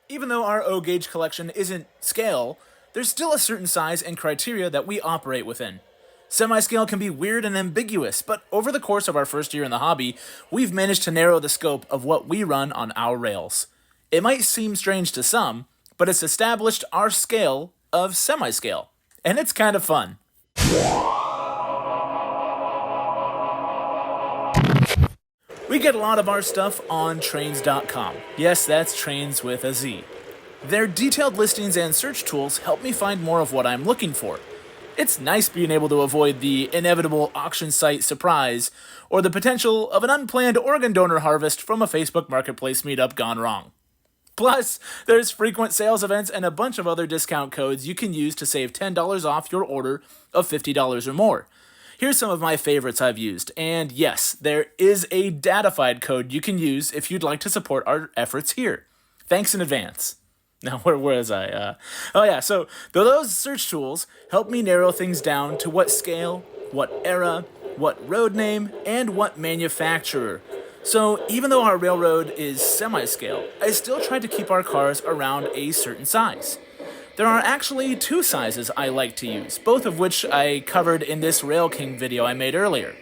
Even though our O-gauge collection isn't scale, there's still a certain size and criteria that we operate within. Semi-scale can be weird and ambiguous, but over the course of our first year in the hobby, we've managed to narrow the scope of what we run on our rails. It might seem strange to some, but it's established our scale of semi-scale, and it's kind of fun. We get a lot of our stuff on trains.com. Yes, that's trains with a Z. Their detailed listings and search tools help me find more of what I'm looking for. It's nice being able to avoid the inevitable auction site surprise or the potential of an unplanned organ donor harvest from a Facebook Marketplace meetup gone wrong. Plus, there's frequent sales events and a bunch of other discount codes you can use to save $10 off your order of $50 or more. Here's some of my favorites I've used, and yes, there is a datafied code you can use if you'd like to support our efforts here. Thanks in advance. Now, where was I? So those search tools help me narrow things down to what scale, what era, what road name, and what manufacturer. So even though our railroad is semi-scale, I still try to keep our cars around a certain size. There are actually two sizes I like to use, both of which I covered in this Rail King video I made earlier.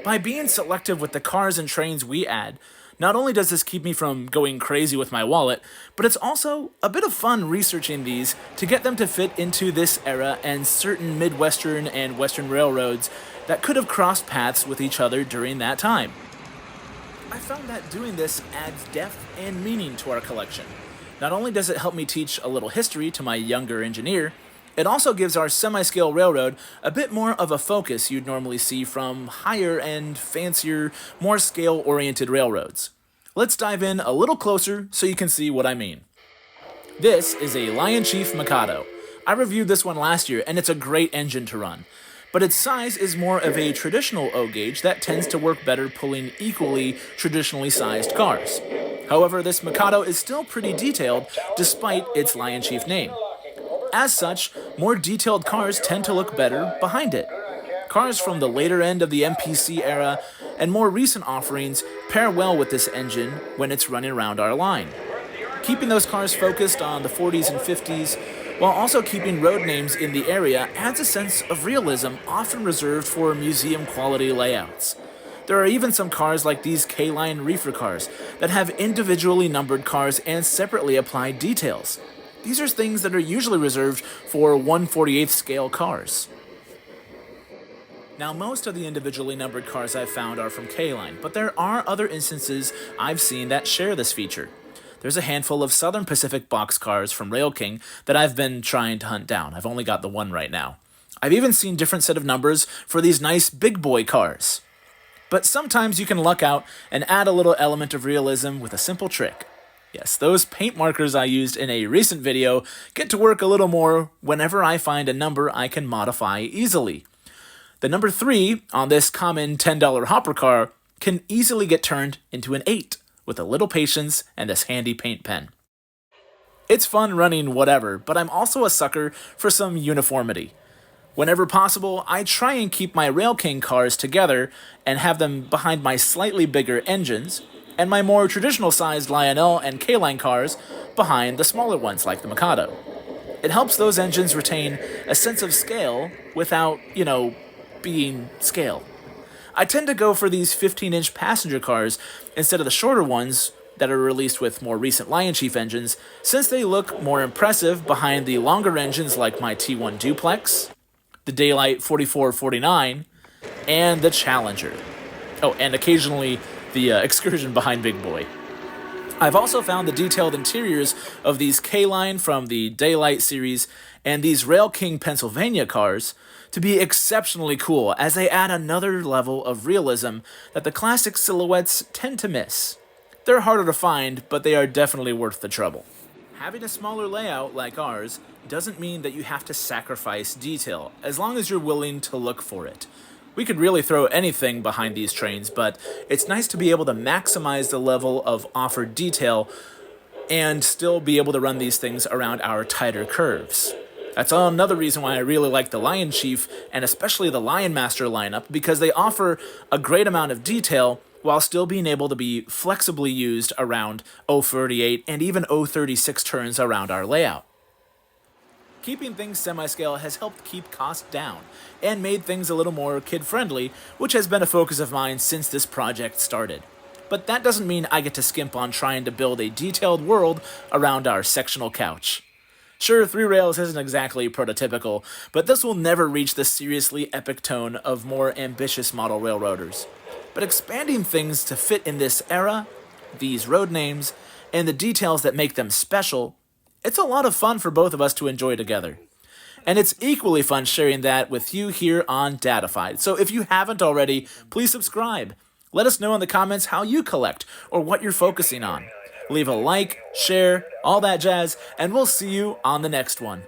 By being selective with the cars and trains we add, not only does this keep me from going crazy with my wallet, but it's also a bit of fun researching these to get them to fit into this era and certain Midwestern and Western railroads that could have crossed paths with each other during that time. I found that doing this adds depth and meaning to our collection. Not only does it help me teach a little history to my younger engineer, it also gives our semi-scale railroad a bit more of a focus you'd normally see from higher and fancier, more scale-oriented railroads. Let's dive in a little closer so you can see what I mean. This is a Lion Chief Mikado. I reviewed this one last year and it's a great engine to run. But its size is more of a traditional O-gauge that tends to work better pulling equally traditionally sized cars. However, this Mikado is still pretty detailed despite its Lion Chief name. As such, more detailed cars tend to look better behind it. Cars from the later end of the MPC era and more recent offerings pair well with this engine when it's running around our line. Keeping those cars focused on the 40s and 50s while also keeping road names in the area adds a sense of realism often reserved for museum-quality layouts. There are even some cars like these K-Line reefer cars that have individually numbered cars and separately applied details. These are things that are usually reserved for 1/48th scale cars. Now, most of the individually numbered cars I've found are from K-Line, but there are other instances I've seen that share this feature. There's a handful of Southern Pacific boxcars from Rail King that I've been trying to hunt down. I've only got the one right now. I've even seen different set of numbers for these nice big boy cars. But sometimes you can luck out and add a little element of realism with a simple trick. Yes, those paint markers I used in a recent video get to work a little more whenever I find a number I can modify easily. The number 3 on this common $10 hopper car can easily get turned into an 8 with a little patience and this handy paint pen. It's fun running whatever, but I'm also a sucker for some uniformity. Whenever possible, I try and keep my Rail King cars together and have them behind my slightly bigger engines, and my more traditional sized Lionel and K-Line cars behind the smaller ones like the Mikado. It helps those engines retain a sense of scale without, being scale. I tend to go for these 15-inch passenger cars instead of the shorter ones that are released with more recent Lion Chief engines, since they look more impressive behind the longer engines like my T1 Duplex, the Daylight 4449, and the Challenger. Oh, and occasionally the Excursion behind Big Boy. I've also found the detailed interiors of these K-Line from the Daylight series and these Rail King Pennsylvania cars to be exceptionally cool as they add another level of realism that the classic silhouettes tend to miss. They're harder to find, but they are definitely worth the trouble. Having a smaller layout like ours doesn't mean that you have to sacrifice detail, as long as you're willing to look for it. We could really throw anything behind these trains, but it's nice to be able to maximize the level of offered detail and still be able to run these things around our tighter curves. That's another reason why I really like the Lion Chief and especially the Lion Master lineup, because they offer a great amount of detail while still being able to be flexibly used around 038 and even 036 turns around our layout. Keeping things semi-scale has helped keep costs down and made things a little more kid-friendly, which has been a focus of mine since this project started. But that doesn't mean I get to skimp on trying to build a detailed world around our sectional couch. Sure, 3 rails isn't exactly prototypical, but this will never reach the seriously epic tone of more ambitious model railroaders. But expanding things to fit in this era, these road names, and the details that make them special, it's a lot of fun for both of us to enjoy together. And it's equally fun sharing that with you here on Datafied. So if you haven't already, please subscribe. Let us know in the comments how you collect or what you're focusing on. Leave a like, share, all that jazz, and we'll see you on the next one.